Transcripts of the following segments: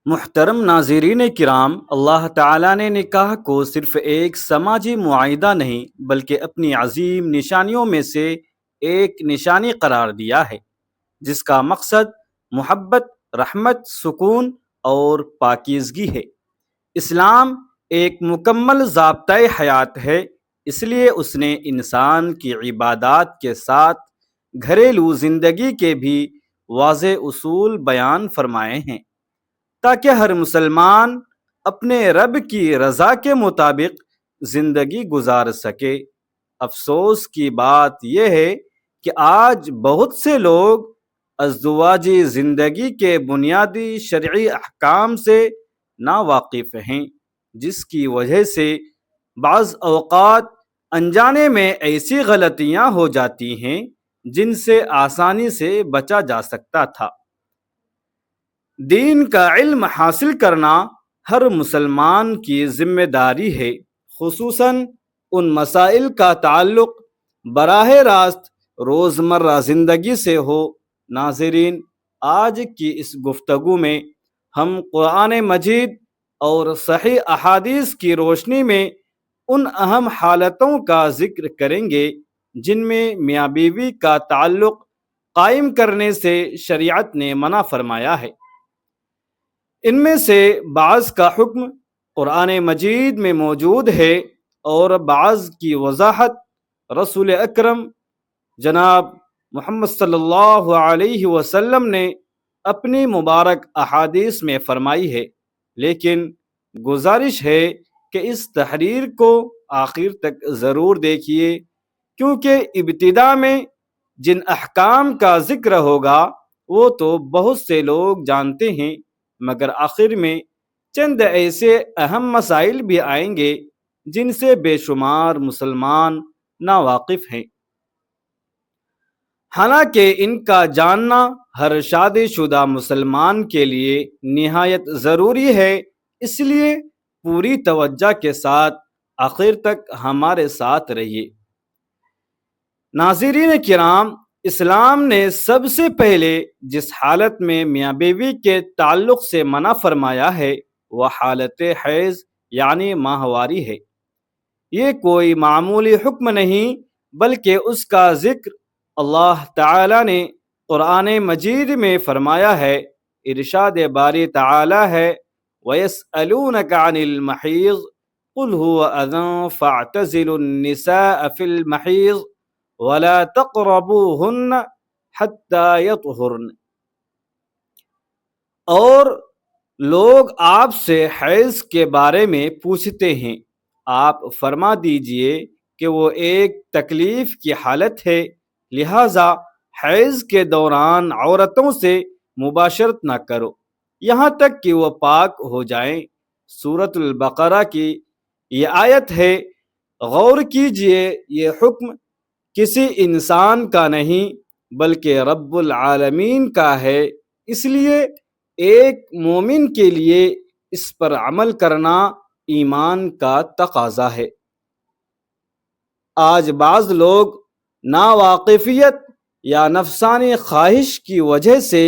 محترم ناظرین کرام، اللہ تعالیٰ نے نکاح کو صرف ایک سماجی معاہدہ نہیں بلکہ اپنی عظیم نشانیوں میں سے ایک نشانی قرار دیا ہے، جس کا مقصد محبت، رحمت، سکون اور پاکیزگی ہے۔ اسلام ایک مکمل ضابطۂ حیات ہے، اس لیے اس نے انسان کی عبادات کے ساتھ گھریلو زندگی کے بھی واضح اصول بیان فرمائے ہیں تاکہ ہر مسلمان اپنے رب کی رضا کے مطابق زندگی گزار سکے۔ افسوس کی بات یہ ہے کہ آج بہت سے لوگ ازدواجی زندگی کے بنیادی شرعی احکام سے ناواقف ہیں، جس کی وجہ سے بعض اوقات انجانے میں ایسی غلطیاں ہو جاتی ہیں جن سے آسانی سے بچا جا سکتا تھا۔ دین کا علم حاصل کرنا ہر مسلمان کی ذمہ داری ہے، خصوصاً ان مسائل کا تعلق براہ راست روزمرہ زندگی سے ہو۔ ناظرین، آج کی اس گفتگو میں ہم قرآن مجید اور صحیح احادیث کی روشنی میں ان اہم حالتوں کا ذکر کریں گے جن میں میاں بیوی کا تعلق قائم کرنے سے شریعت نے منع فرمایا ہے۔ ان میں سے بعض کا حکم قرآن مجید میں موجود ہے اور بعض کی وضاحت رسول اکرم جناب محمد صلی اللہ علیہ وسلم نے اپنی مبارک احادیث میں فرمائی ہے، لیکن گزارش ہے کہ اس تحریر کو آخر تک ضرور دیکھیے، کیونکہ ابتدا میں جن احکام کا ذکر ہوگا وہ تو بہت سے لوگ جانتے ہیں، مگر آخر میں چند ایسے اہم مسائل بھی آئیں گے جن سے بے شمار مسلمان ناواقف ہیں۔ حالانکہ ان کا جاننا ہر شادی شدہ مسلمان کے لیے نہایت ضروری ہے، اس لیے پوری توجہ کے ساتھ آخر تک ہمارے ساتھ رہیے۔ ناظرین کرام، اسلام نے سب سے پہلے جس حالت میں میاں بیوی کے تعلق سے منع فرمایا ہے وہ حالت حیض یعنی ماہواری ہے۔ یہ کوئی معمولی حکم نہیں بلکہ اس کا ذکر اللہ تعالی نے قرآن مجید میں فرمایا ہے۔ ارشاد باری تعالی ہے، وَيَسْأَلُونَكَ عَنِ الْمَحِيضِ قُلْ هُوَ أَذًى فَاعْتَزِلُوا النِّسَاءَ فِي الْمَحِيضِ وَلَا تَقْرَبُوهُنَّ حَتَّى يَطْهُرْنَ۔ اور لوگ آپ سے حیض کے بارے میں پوچھتے ہیں، آپ فرما دیجئے کہ وہ ایک تکلیف کی حالت ہے، لہذا حیض کے دوران عورتوں سے مباشرت نہ کرو یہاں تک کہ وہ پاک ہو جائیں۔ سورۃ البقرہ کی یہ آیت ہے۔ غور کیجئے، یہ حکم کسی انسان کا نہیں بلکہ رب العالمین کا ہے، اس لیے ایک مومن کے لیے اس پر عمل کرنا ایمان کا تقاضا ہے۔ آج بعض لوگ ناواقفیت یا نفسانی خواہش کی وجہ سے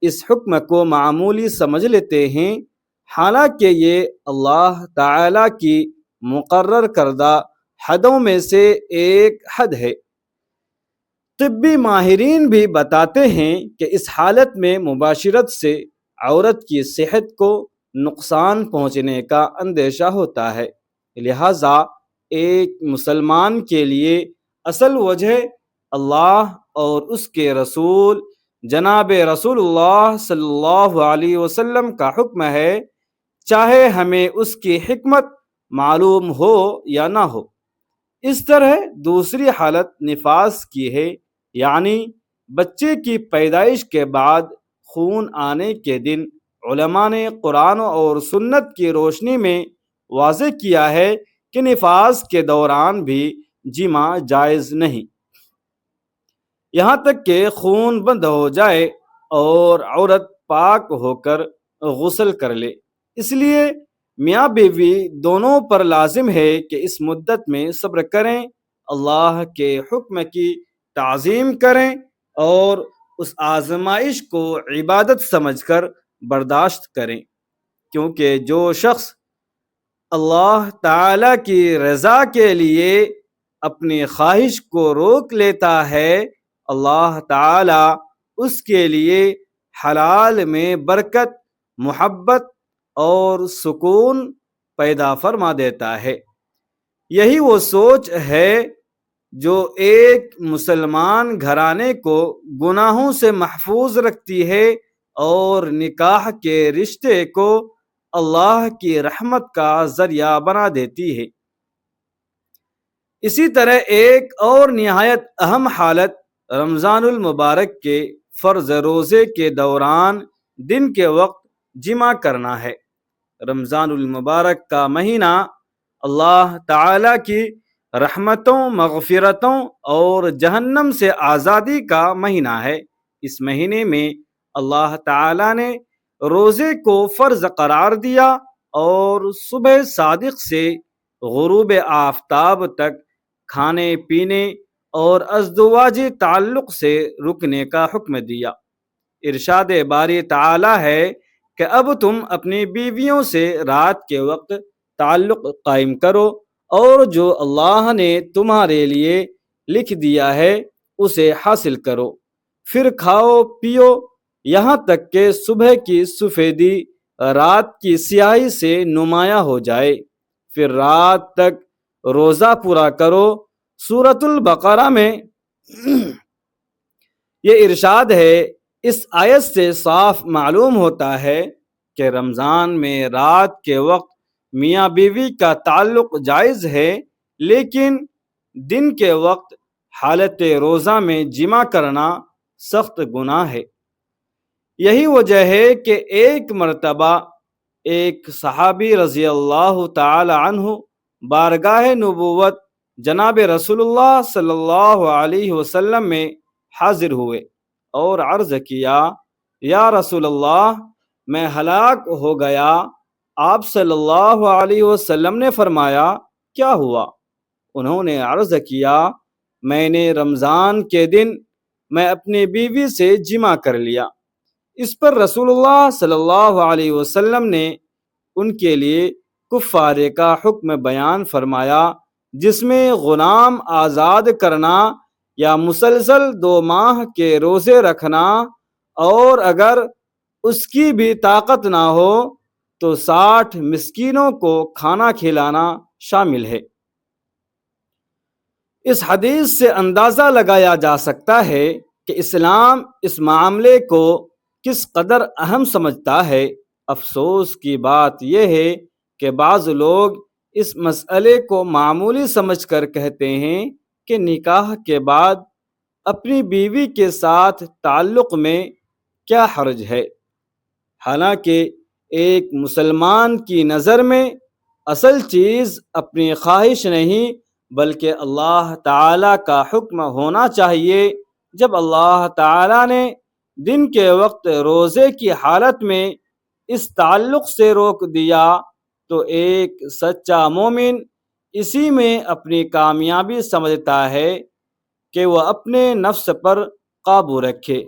اس حکم کو معمولی سمجھ لیتے ہیں، حالانکہ یہ اللہ تعالی کی مقرر کردہ حدوں میں سے ایک حد ہے۔ طبی ماہرین بھی بتاتے ہیں کہ اس حالت میں مباشرت سے عورت کی صحت کو نقصان پہنچنے کا اندیشہ ہوتا ہے، لہذا ایک مسلمان کے لیے اصل وجہ اللہ اور اس کے رسول جناب رسول اللہ صلی اللہ علیہ وسلم کا حکم ہے، چاہے ہمیں اس کی حکمت معلوم ہو یا نہ ہو۔ اس طرح دوسری حالت نفاس کی ہے، یعنی بچے کی پیدائش کے بعد خون آنے کے دن۔ علماء نے قرآن اور سنت کی روشنی میں واضح کیا ہے کہ نفاس کے دوران بھی جماع جائز نہیں، یہاں تک کہ خون بند ہو جائے اور عورت پاک ہو کر غسل کر لے۔ اس لیے میاں بیوی دونوں پر لازم ہے کہ اس مدت میں صبر کریں، اللہ کے حکم کی تعظیم کریں اور اس آزمائش کو عبادت سمجھ کر برداشت کریں۔ کیونکہ جو شخص اللہ تعالی کی رضا کے لیے اپنی خواہش کو روک لیتا ہے، اللہ تعالی اس کے لیے حلال میں برکت، محبت اور سکون پیدا فرما دیتا ہے۔ یہی وہ سوچ ہے جو ایک مسلمان گھرانے کو گناہوں سے محفوظ رکھتی ہے اور نکاح کے رشتے کو اللہ کی رحمت کا ذریعہ بنا دیتی ہے۔ اسی طرح ایک اور نہایت اہم حالت رمضان المبارک کے فرض روزے کے دوران دن کے وقت جمع کرنا ہے۔ رمضان المبارک کا مہینہ اللہ تعالی کی رحمتوں، مغفرتوں اور جہنم سے آزادی کا مہینہ ہے۔ اس مہینے میں اللہ تعالی نے روزے کو فرض قرار دیا اور صبح صادق سے غروب آفتاب تک کھانے پینے اور ازدواجی تعلق سے رکنے کا حکم دیا۔ ارشاد باری تعالی ہے کہ اب تم اپنی بیویوں سے رات کے وقت تعلق قائم کرو اور جو اللہ نے تمہارے لیے لکھ دیا ہے اسے حاصل کرو، پھر کھاؤ پیو یہاں تک کہ صبح کی سفیدی رات کی سیاہی سے نمایاں ہو جائے، پھر رات تک روزہ پورا کرو۔ سورۃ البقرہ میں یہ ارشاد ہے۔ اس آیت سے صاف معلوم ہوتا ہے کہ رمضان میں رات کے وقت میاں بیوی کا تعلق جائز ہے، لیکن دن کے وقت حالت روزہ میں جمع کرنا سخت گناہ ہے۔ یہی وجہ ہے کہ ایک مرتبہ ایک صحابی رضی اللہ تعالی عنہ بارگاہ نبوت جناب رسول اللہ صلی اللہ علیہ وسلم میں حاضر ہوئے اور عرض کیا، یا رسول اللہ، میں ہلاک ہو گیا۔ آپ صلی اللہ علیہ وسلم نے فرمایا، کیا ہوا؟ انہوں نے عرض کیا، میں نے رمضان کے دن میں اپنی بیوی سے جمع کر لیا۔ اس پر رسول اللہ صلی اللہ علیہ وسلم نے ان کے لیے کفارے کا حکم بیان فرمایا، جس میں غلام آزاد کرنا یا مسلسل 2 ماہ کے روزے رکھنا، اور اگر اس کی بھی طاقت نہ ہو تو 60 مسکینوں کو کھانا کھلانا شامل ہے۔ اس حدیث سے اندازہ لگایا جا سکتا ہے کہ اسلام اس معاملے کو کس قدر اہم سمجھتا ہے۔ افسوس کی بات یہ ہے کہ بعض لوگ اس مسئلے کو معمولی سمجھ کر کہتے ہیں کہ نکاح کے بعد اپنی بیوی کے ساتھ تعلق میں کیا حرج ہے، حالانکہ ایک مسلمان کی نظر میں اصل چیز اپنی خواہش نہیں بلکہ اللہ تعالی کا حکم ہونا چاہیے۔ جب اللہ تعالی نے دن کے وقت روزے کی حالت میں اس تعلق سے روک دیا تو ایک سچا مومن اسی میں اپنی کامیابی سمجھتا ہے کہ وہ اپنے نفس پر قابو رکھے۔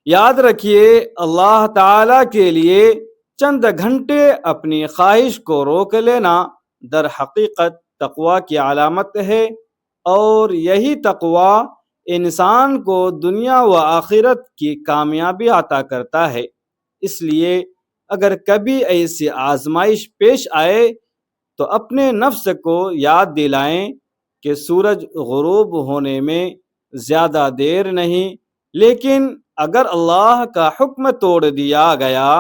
یاد رکھیے، اللہ تعالی کے لیے چند گھنٹے اپنی خواہش کو روک لینا در حقیقت تقوی کی علامت ہے، اور یہی تقوی انسان کو دنیا و آخرت کی کامیابی عطا کرتا ہے۔ اس لیے اگر کبھی ایسی آزمائش پیش آئے تو اپنے نفس کو یاد دلائیں کہ سورج غروب ہونے میں زیادہ دیر نہیں، لیکن اگر اللہ کا حکم توڑ دیا گیا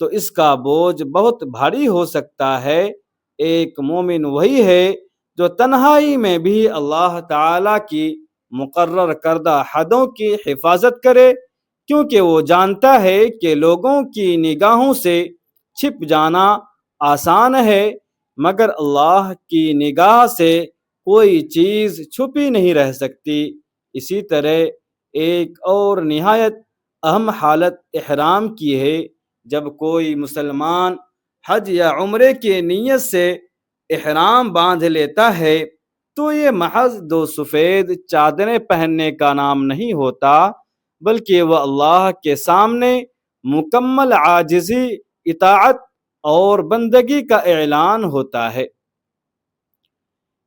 تو اس کا بوجھ بہت بھاری ہو سکتا ہے۔ ایک مومن وہی ہے جو تنہائی میں بھی اللہ تعالی کی مقرر کردہ حدوں کی حفاظت کرے، کیونکہ وہ جانتا ہے کہ لوگوں کی نگاہوں سے چھپ جانا آسان ہے، مگر اللہ کی نگاہ سے کوئی چیز چھپی نہیں رہ سکتی۔ اسی طرح ایک اور نہایت اہم حالت احرام کی ہے۔ جب کوئی مسلمان حج یا عمرے کی نیت سے احرام باندھ لیتا ہے تو یہ محض 2 سفید چادریں پہننے کا نام نہیں ہوتا، بلکہ وہ اللہ کے سامنے مکمل عاجزی اطاعت اور بندگی کا اعلان ہوتا ہے۔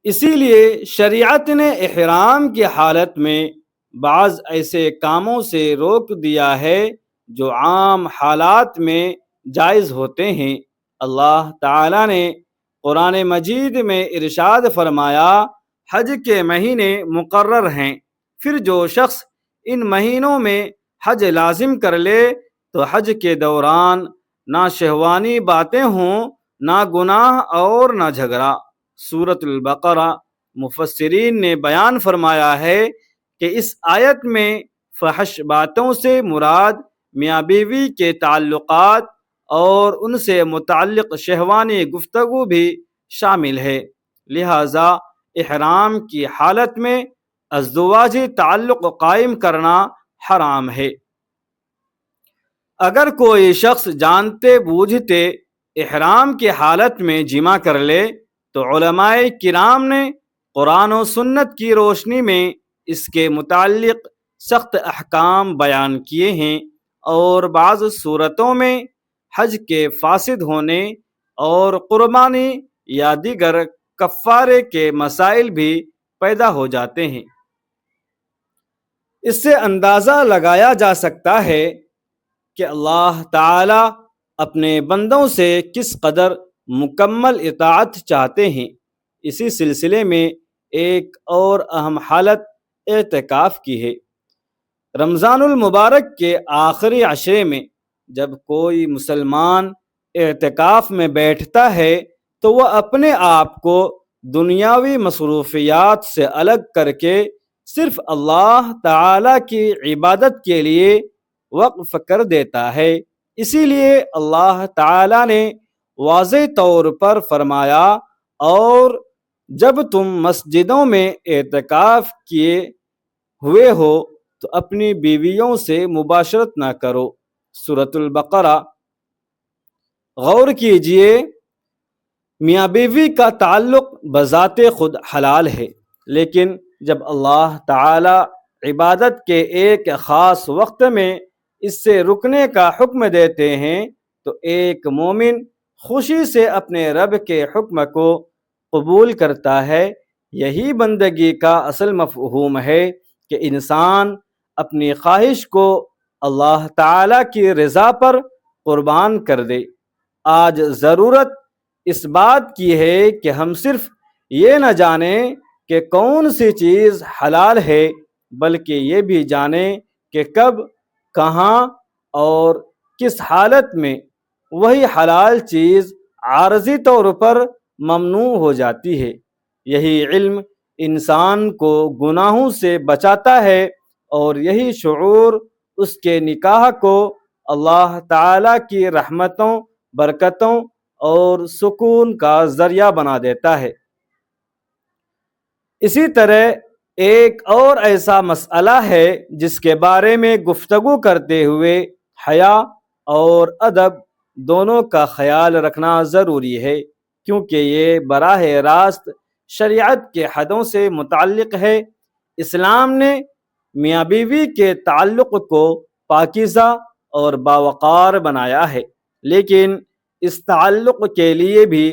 اسی لیے شریعت نے احرام کی حالت میں بعض ایسے کاموں سے روک دیا ہے جو عام حالات میں جائز ہوتے ہیں۔ اللہ تعالی نے قرآن مجید میں ارشاد فرمایا، حج کے مہینے مقرر ہیں، پھر جو شخص ان مہینوں میں حج لازم کر لے تو حج کے دوران نہ شہوانی باتیں ہوں، نہ گناہ اور نہ جھگڑا۔ سورۃ البقرہ۔ مفسرین نے بیان فرمایا ہے کہ اس آیت میں فحش باتوں سے مراد میاں بیوی کے تعلقات اور ان سے متعلق شہوانی گفتگو بھی شامل ہے، لہذا احرام کی حالت میں ازدواجی تعلق قائم کرنا حرام ہے۔ اگر کوئی شخص جانتے بوجھتے احرام کی حالت میں جمع کر لے تو علماء کرام نے قرآن و سنت کی روشنی میں اس کے متعلق سخت احکام بیان کیے ہیں، اور بعض صورتوں میں حج کے فاسد ہونے اور قربانی یا دیگر کفارے کے مسائل بھی پیدا ہو جاتے ہیں۔ اس سے اندازہ لگایا جا سکتا ہے کہ اللہ تعالی اپنے بندوں سے کس قدر مکمل اطاعت چاہتے ہیں۔ اسی سلسلے میں ایک اور اہم حالت اعتکاف کی ہے۔ رمضان المبارک کے آخری عشرے میں جب کوئی مسلمان اعتکاف میں بیٹھتا ہے تو وہ اپنے آپ کو دنیاوی مصروفیات سے الگ کر کے صرف اللہ تعالی کی عبادت کے لیے وقف کر دیتا ہے۔ اسی لیے اللہ تعالی نے واضح طور پر فرمایا، اور جب تم مسجدوں میں اعتکاف کیے ہوئے ہو تو اپنی بیویوں سے مباشرت نہ کرو۔ سورۃ البقرہ۔ غور کیجئے، میاں بیوی کا تعلق بذات خود حلال ہے، لیکن جب اللہ تعالی عبادت کے ایک خاص وقت میں اس سے رکنے کا حکم دیتے ہیں تو ایک مومن خوشی سے اپنے رب کے حکم کو قبول کرتا ہے۔ یہی بندگی کا اصل مفہوم ہے کہ انسان اپنی خواہش کو اللہ تعالی کی رضا پر قربان کر دے۔ آج ضرورت اس بات کی ہے کہ ہم صرف یہ نہ جانیں کہ کون سی چیز حلال ہے، بلکہ یہ بھی جانیں کہ کب، کہاں اور کس حالت میں وہی حلال چیز عارضی طور پر ممنوع ہو جاتی ہے۔ یہی علم انسان کو گناہوں سے بچاتا ہے، اور یہی شعور اس کے نکاح کو اللہ تعالی کی رحمتوں، برکتوں اور سکون کا ذریعہ بنا دیتا ہے۔ اسی طرح ایک اور ایسا مسئلہ ہے جس کے بارے میں گفتگو کرتے ہوئے حیا اور ادب دونوں کا خیال رکھنا ضروری ہے، کیونکہ یہ براہ راست شریعت کے حدوں سے متعلق ہے۔ اسلام نے میاں بیوی کے تعلق کو پاکیزہ اور باوقار بنایا ہے، لیکن اس تعلق کے لیے بھی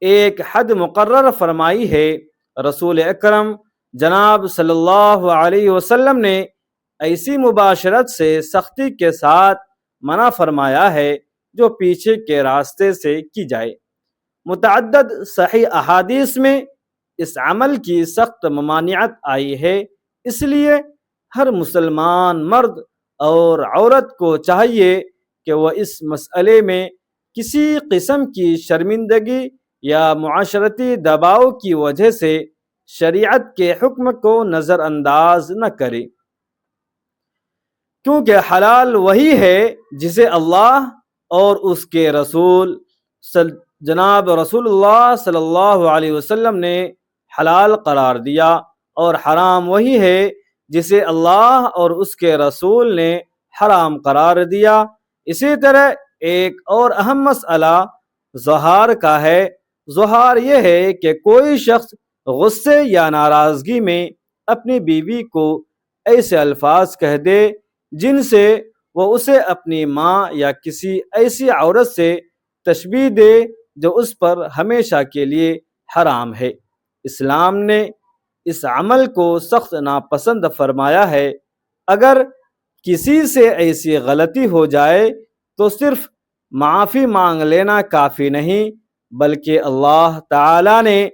ایک حد مقرر فرمائی ہے۔ رسول اکرم جناب صلی اللہ علیہ وسلم نے ایسی مباشرت سے سختی کے ساتھ منع فرمایا ہے جو پیچھے کے راستے سے کی جائے۔ متعدد صحیح احادیث میں اس عمل کی سخت ممانعت آئی ہے، اس لیے ہر مسلمان مرد اور عورت کو چاہیے کہ وہ اس مسئلے میں کسی قسم کی شرمندگی یا معاشرتی دباؤ کی وجہ سے شریعت کے حکم کو نظر انداز نہ کرے، کیونکہ حلال وہی ہے جسے اللہ اور اس کے رسول جناب رسول اللہ صلی اللہ علیہ وسلم نے حلال قرار دیا، اور حرام وہی ہے جسے اللہ اور اس کے رسول نے حرام قرار دیا۔ اسی طرح ایک اور اہم مسئلہ ظہار کا ہے۔ ظہار یہ ہے کہ کوئی شخص غصے یا ناراضگی میں اپنی بیوی کو ایسے الفاظ کہہ دے جن سے وہ اسے اپنی ماں یا کسی ایسی عورت سے تشبیہ دے جو اس پر ہمیشہ کے لیے حرام ہے۔ اسلام نے اس عمل کو سخت ناپسند فرمایا ہے۔ اگر کسی سے ایسی غلطی ہو جائے تو صرف معافی مانگ لینا کافی نہیں، بلکہ اللہ تعالی نے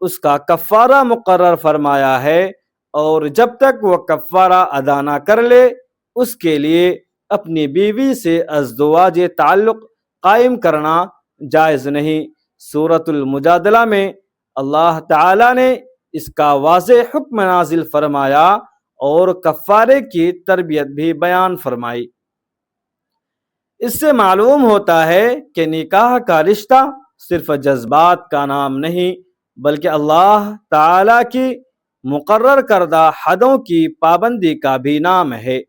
اس کا کفارہ مقرر فرمایا ہے، اور جب تک وہ کفارہ ادا نہ کر لے اس کے لیے اپنی بیوی سے ازدواج تعلق قائم کرنا جائز نہیں۔ سورۃ المجادلہ میں اللہ تعالی نے اس کا واضح حکم نازل فرمایا اور کفارے کی تربیت بھی بیان فرمائی۔ اس سے معلوم ہوتا ہے کہ نکاح کا رشتہ صرف جذبات کا نام نہیں، بلکہ اللہ تعالی کی مقرر کردہ حدوں کی پابندی کا بھی نام ہے۔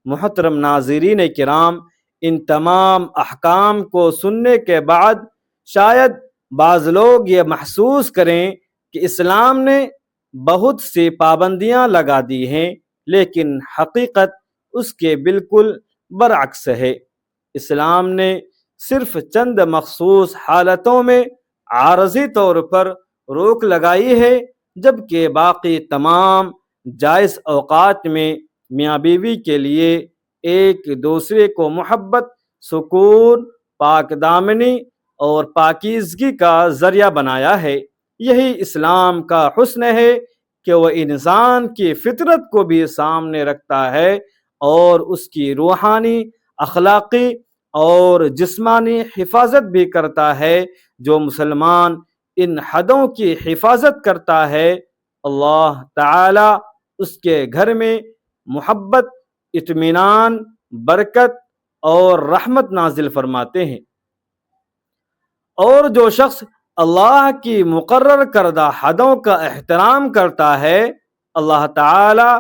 محترم ناظرین کرام، ان تمام احکام کو سننے کے بعد شاید بعض لوگ یہ محسوس کریں کہ اسلام نے بہت سی پابندیاں لگا دی ہیں، لیکن حقیقت اس کے بالکل برعکس ہے۔ اسلام نے صرف چند مخصوص حالتوں میں عارضی طور پر روک لگائی ہے، جبکہ باقی تمام جائز اوقات میں میاں بیوی کے لیے ایک دوسرے کو محبت، سکون، پاک دامنی اور پاکیزگی کا ذریعہ بنایا ہے۔ یہی اسلام کا حسن ہے کہ وہ انسان کی فطرت کو بھی سامنے رکھتا ہے اور اس کی روحانی، اخلاقی اور جسمانی حفاظت بھی کرتا ہے۔ جو مسلمان ان حدوں کی حفاظت کرتا ہے، اللہ تعالی اس کے گھر میں محبت، اطمینان، برکت اور رحمت نازل فرماتے ہیں۔ اور جو شخص اللہ کی مقرر کردہ حدوں کا احترام کرتا ہے، اللہ تعالی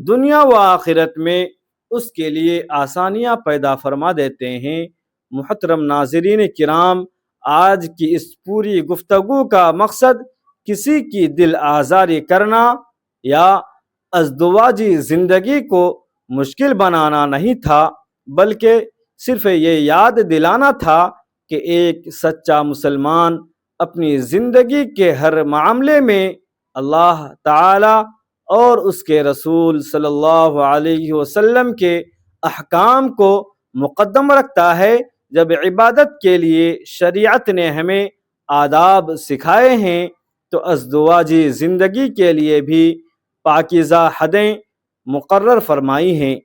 دنیا و آخرت میں اس کے لیے آسانیاں پیدا فرما دیتے ہیں۔ محترم ناظرین کرام، آج کی اس پوری گفتگو کا مقصد کسی کی دل آزاری کرنا یا ازدواجی زندگی کو مشکل بنانا نہیں تھا، بلکہ صرف یہ یاد دلانا تھا کہ ایک سچا مسلمان اپنی زندگی کے ہر معاملے میں اللہ تعالی اور اس کے رسول صلی اللہ علیہ وسلم کے احکام کو مقدم رکھتا ہے۔ جب عبادت کے لیے شریعت نے ہمیں آداب سکھائے ہیں تو ازدواجی زندگی کے لیے بھی پاکیزہ حدیں مقرر فرمائی ہیں،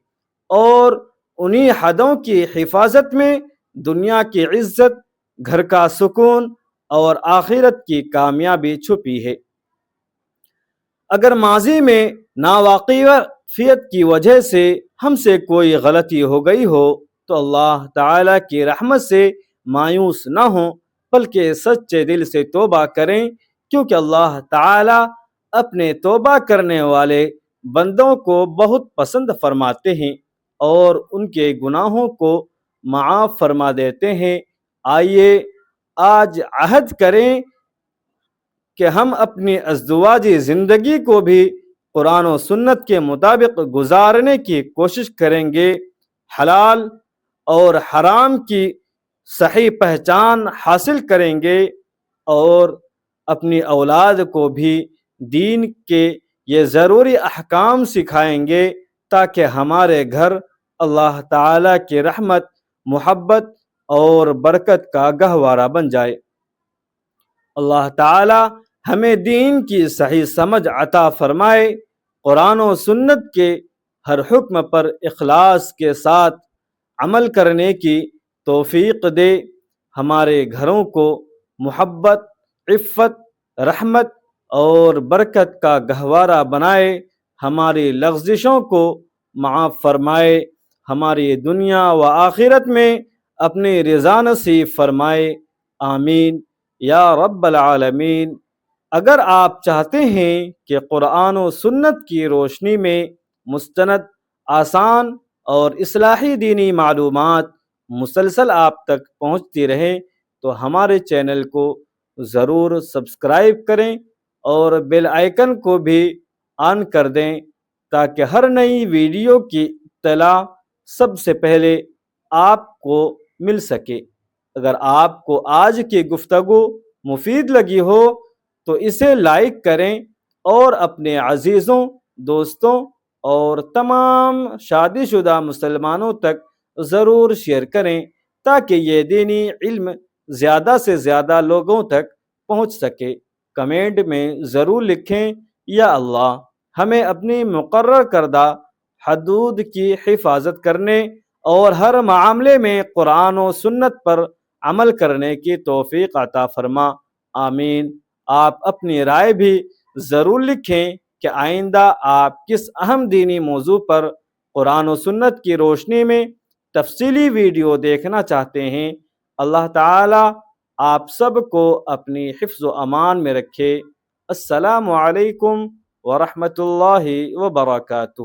اور انہی حدوں کی حفاظت میں دنیا کی عزت، گھر کا سکون اور آخرت کی کامیابی چھپی ہے۔ اگر ماضی میں ناواقفیت کی وجہ سے ہم سے کوئی غلطی ہو گئی ہو تو اللہ تعالی کی رحمت سے مایوس نہ ہوں، بلکہ سچے دل سے توبہ کریں، کیونکہ اللہ تعالی اپنے توبہ کرنے والے بندوں کو بہت پسند فرماتے ہیں اور ان کے گناہوں کو معاف فرما دیتے ہیں۔ آئیے آج عہد کریں کہ ہم اپنی ازدواجی زندگی کو بھی قرآن و سنت کے مطابق گزارنے کی کوشش کریں گے، حلال اور حرام کی صحیح پہچان حاصل کریں گے اور اپنی اولاد کو بھی دین کے یہ ضروری احکام سکھائیں گے تاکہ ہمارے گھر اللہ تعالی کی رحمت، محبت اور برکت کا گہوارہ بن جائے۔ اللہ تعالی ہمیں دین کی صحیح سمجھ عطا فرمائے، قرآن و سنت کے ہر حکم پر اخلاص کے ساتھ عمل کرنے کی توفیق دے، ہمارے گھروں کو محبت، عفت، رحمت اور برکت کا گہوارہ بنائے، ہماری لغزشوں کو معاف فرمائے، ہماری دنیا و آخرت میں اپنی رضا نصیب فرمائے، آمین یا رب العالمین۔ اگر آپ چاہتے ہیں کہ قرآن و سنت کی روشنی میں مستند، آسان اور اصلاحی دینی معلومات مسلسل آپ تک پہنچتی رہیں تو ہمارے چینل کو ضرور سبسکرائب کریں اور بیل آئیکن کو بھی آن کر دیں تاکہ ہر نئی ویڈیو کی اطلاع سب سے پہلے آپ کو مل سکے۔ اگر آپ کو آج کی گفتگو مفید لگی ہو تو اسے لائک کریں اور اپنے عزیزوں، دوستوں اور تمام شادی شدہ مسلمانوں تک ضرور شیئر کریں تاکہ یہ دینی علم زیادہ سے زیادہ لوگوں تک پہنچ سکے۔ کمنٹ میں ضرور لکھیں، یا اللہ ہمیں اپنی مقرر کردہ حدود کی حفاظت کرنے اور ہر معاملے میں قرآن و سنت پر عمل کرنے کی توفیق عطا فرما، آمین۔ آپ اپنی رائے بھی ضرور لکھیں کہ آئندہ آپ کس اہم دینی موضوع پر قرآن و سنت کی روشنی میں تفصیلی ویڈیو دیکھنا چاہتے ہیں۔ اللہ تعالی آپ سب کو اپنی حفظ و امان میں رکھے۔ السلام علیکم ورحمۃ اللہ وبرکاتہ۔